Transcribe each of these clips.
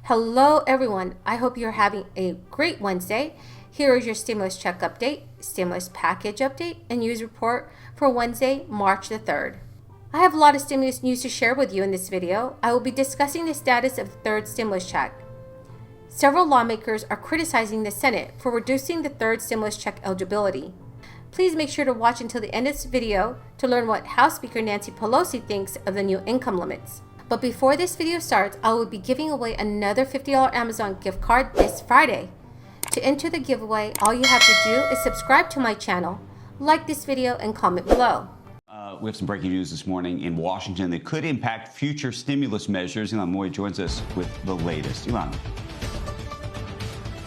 Hello everyone, I hope you're having a great Wednesday. Here is your stimulus check update, stimulus package update, and news report for Wednesday, March the 3rd. I have a lot of stimulus news to share with you in this video. I will be discussing the status of the third stimulus check. Several lawmakers are criticizing the Senate for reducing the third stimulus check eligibility. Please make sure to watch until the end of this video to learn what House Speaker Nancy Pelosi thinks of the new income limits. But before this video starts, I will be giving away another $50 Amazon gift card this Friday. To enter the giveaway, all you have to do is subscribe to my channel, like this video, and comment below. We have some breaking news this morning in Washington that could impact future stimulus measures. Ilan Moy joins us with the latest. Ilan.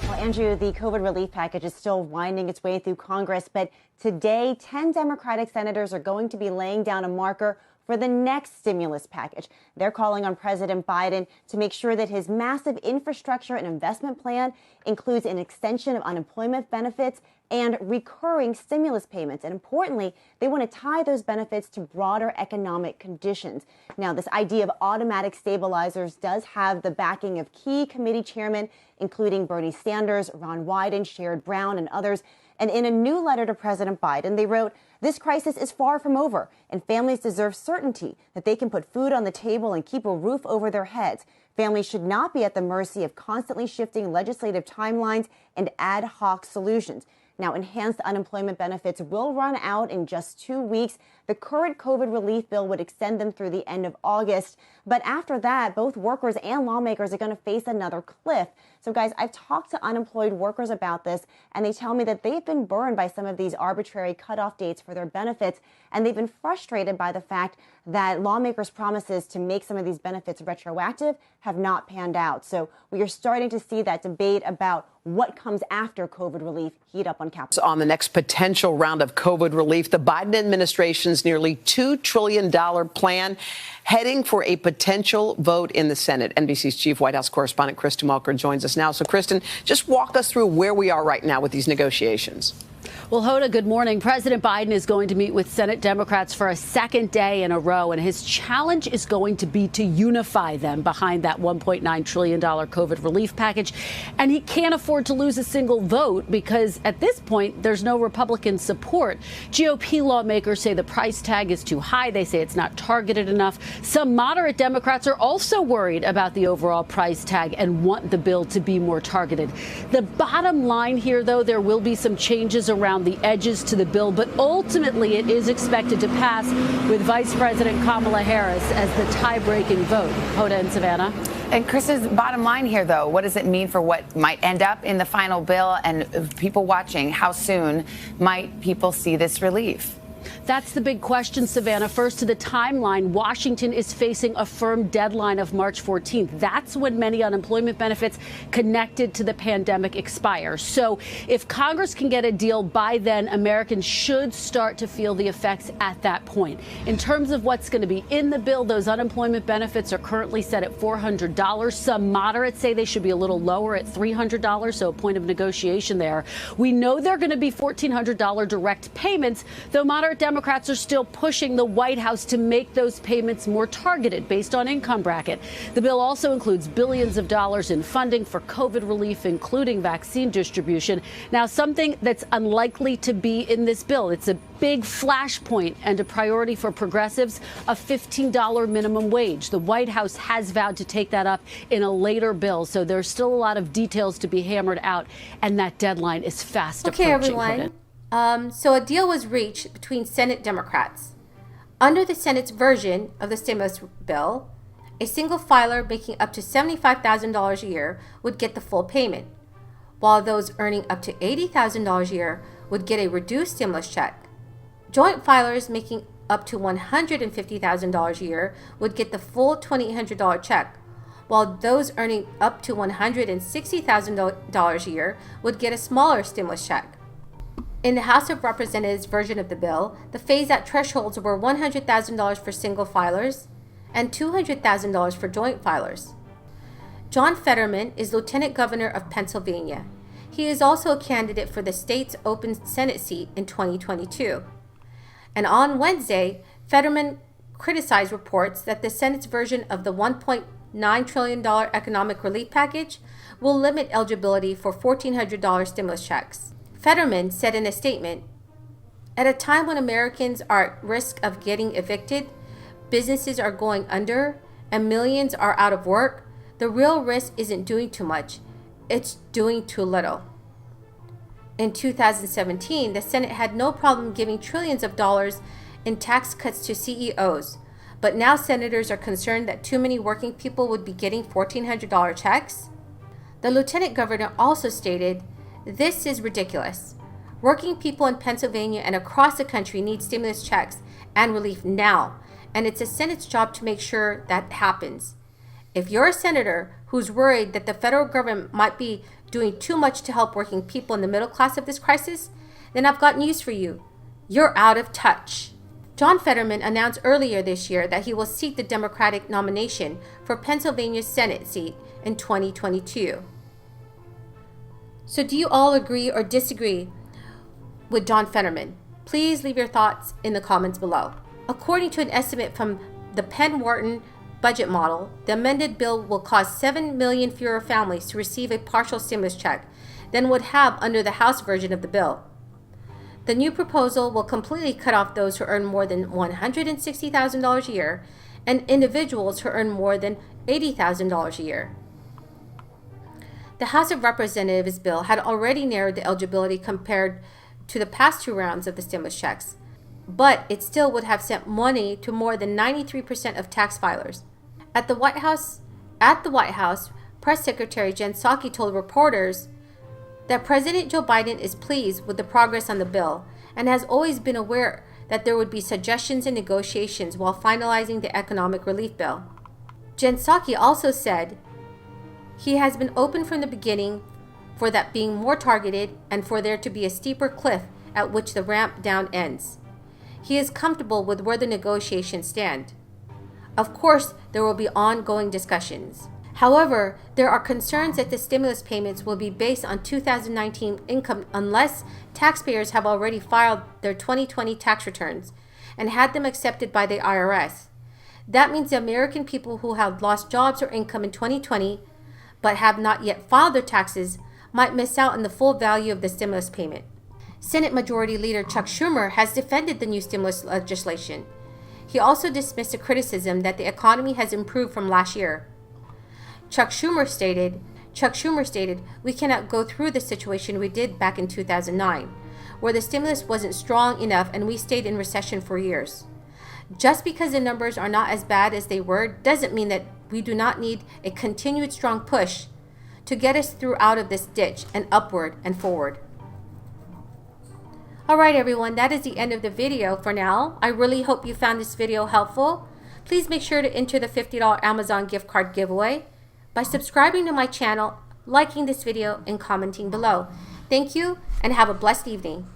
Well, Andrew, the COVID relief package is still winding its way through Congress, but today 10 Democratic senators are going to be laying down a marker for the next stimulus package. They're calling on President Biden to make sure that his massive infrastructure and investment plan includes an extension of unemployment benefits and recurring stimulus payments. And importantly, they want to tie those benefits to broader economic conditions. Now, this idea of automatic stabilizers does have the backing of key committee chairmen, including Bernie Sanders, Ron Wyden, Sherrod Brown, and others. And in a new letter to President Biden, they wrote, "This crisis is far from over, and families deserve certainty that they can put food on the table and keep a roof over their heads. Families should not be at the mercy of constantly shifting legislative timelines and ad hoc solutions." Now, enhanced unemployment benefits will run out in just 2 weeks. The current COVID relief bill would extend them through the end of August. But after that, both workers and lawmakers are going to face another cliff. So, guys, I've talked to unemployed workers about this, and they tell me that they've been burned by some of these arbitrary cutoff dates for their benefits, and they've been frustrated by the fact that lawmakers' promises to make some of these benefits retroactive have not panned out. So we are starting to see that debate about what comes after COVID relief heat up on Capitol. On the next potential round of COVID relief, the Biden administration's nearly $2 trillion plan heading for a potential vote in the Senate. NBC's chief White House correspondent Kristen Welker joins us now. So, Kristen, just walk us through where we are right now with these negotiations. Well, Hoda, good morning. President Biden is going to meet with Senate Democrats for a second day in a row, and his challenge is going to be to unify them behind that $1.9 trillion COVID relief package. And he can't afford to lose a single vote because at this point, there's no Republican support. GOP lawmakers say the price tag is too high. They say it's not targeted enough. Some moderate Democrats are also worried about the overall price tag and want the bill to be more targeted. The bottom line here, though, there will be some changes around the edges to the bill, but ultimately it is expected to pass with Vice President Kamala Harris as the tie-breaking vote. Hoda and Savannah. And Chris's bottom line here, though, what does it mean for what might end up in the final bill? And people watching, how soon might people see this relief? That's the big question, Savannah. First, to the timeline, Washington is facing a firm deadline of March 14th. That's when many unemployment benefits connected to the pandemic expire. So if Congress can get a deal by then, Americans should start to feel the effects at that point. In terms of what's going to be in the bill, those unemployment benefits are currently set at $400. Some moderates say they should be a little lower at $300, so a point of negotiation there. We know they're going to be $1,400 direct payments, though moderate Democrats are still pushing the White House to make those payments more targeted based on income bracket. The bill also includes billions of dollars in funding for COVID relief, including vaccine distribution. Now, something that's unlikely to be in this bill, it's a big flashpoint and a priority for progressives, a $15 minimum wage. The White House has vowed to take that up in a later bill, so there's still a lot of details to be hammered out, and that deadline is fast approaching. Okay, everyone. So a deal was reached between Senate Democrats. Under the Senate's version of the stimulus bill, a single filer making up to $75,000 a year would get the full payment, while those earning up to $80,000 a year would get a reduced stimulus check. Joint filers making up to $150,000 a year would get the full $2,800 check, while those earning up to $160,000 a year would get a smaller stimulus check. In the House of Representatives version of the bill, the phase-out thresholds were $100,000 for single filers and $200,000 for joint filers. John Fetterman is Lieutenant Governor of Pennsylvania. He is also a candidate for the state's open Senate seat in 2022. And on Wednesday, Fetterman criticized reports that the Senate's version of the $1.9 $9 trillion economic relief package will limit eligibility for $1,400 stimulus checks. Fetterman said in a statement, "At a time when Americans are at risk of getting evicted, businesses are going under, and millions are out of work, the real risk isn't doing too much, it's doing too little." In 2017, the Senate had no problem giving trillions of dollars in tax cuts to CEOs, but now senators are concerned that too many working people would be getting $1,400 checks. The lieutenant governor also stated, "This is ridiculous. Working people in Pennsylvania and across the country need stimulus checks and relief now, and it's the Senate's job to make sure that happens. If you're a senator who's worried that the federal government might be doing too much to help working people in the middle class of this crisis, then I've got news for you. You're out of touch." John Fetterman announced earlier this year that he will seek the Democratic nomination for Pennsylvania's Senate seat in 2022. So do you all agree or disagree with John Fetterman? Please leave your thoughts in the comments below. According to an estimate from the Penn-Wharton budget model, the amended bill will cause 7 million fewer families to receive a partial stimulus check than would have under the House version of the bill. The new proposal will completely cut off those who earn more than $160,000 a year and individuals who earn more than $80,000 a year. The House of Representatives bill had already narrowed the eligibility compared to the past two rounds of the stimulus checks, but it still would have sent money to more than 93% of tax filers. At the White House, Press Secretary Jen Psaki told reporters that President Joe Biden is pleased with the progress on the bill and has always been aware that there would be suggestions and negotiations while finalizing the economic relief bill. Jen Psaki also said he has been open from the beginning for that being more targeted and for there to be a steeper cliff at which the ramp down ends. He is comfortable with where the negotiations stand. Of course, there will be ongoing discussions. However, there are concerns that the stimulus payments will be based on 2019 income unless taxpayers have already filed their 2020 tax returns and had them accepted by the IRS. That means the American people who have lost jobs or income in 2020 but have not yet filed their taxes might miss out on the full value of the stimulus payment. Senate Majority Leader Chuck Schumer has defended the new stimulus legislation. He also dismissed the criticism that the economy has improved from last year. Chuck Schumer stated, "We cannot go through the situation we did back in 2009, where the stimulus wasn't strong enough and we stayed in recession for years. Just because the numbers are not as bad as they were doesn't mean that we do not need a continued strong push to get us through out of this ditch and upward and forward." All right, everyone, that is the end of the video for now. I really hope you found this video helpful. Please make sure to enter the $50 Amazon gift card giveaway by subscribing to my channel, liking this video, and commenting below. Thank you, and have a blessed evening.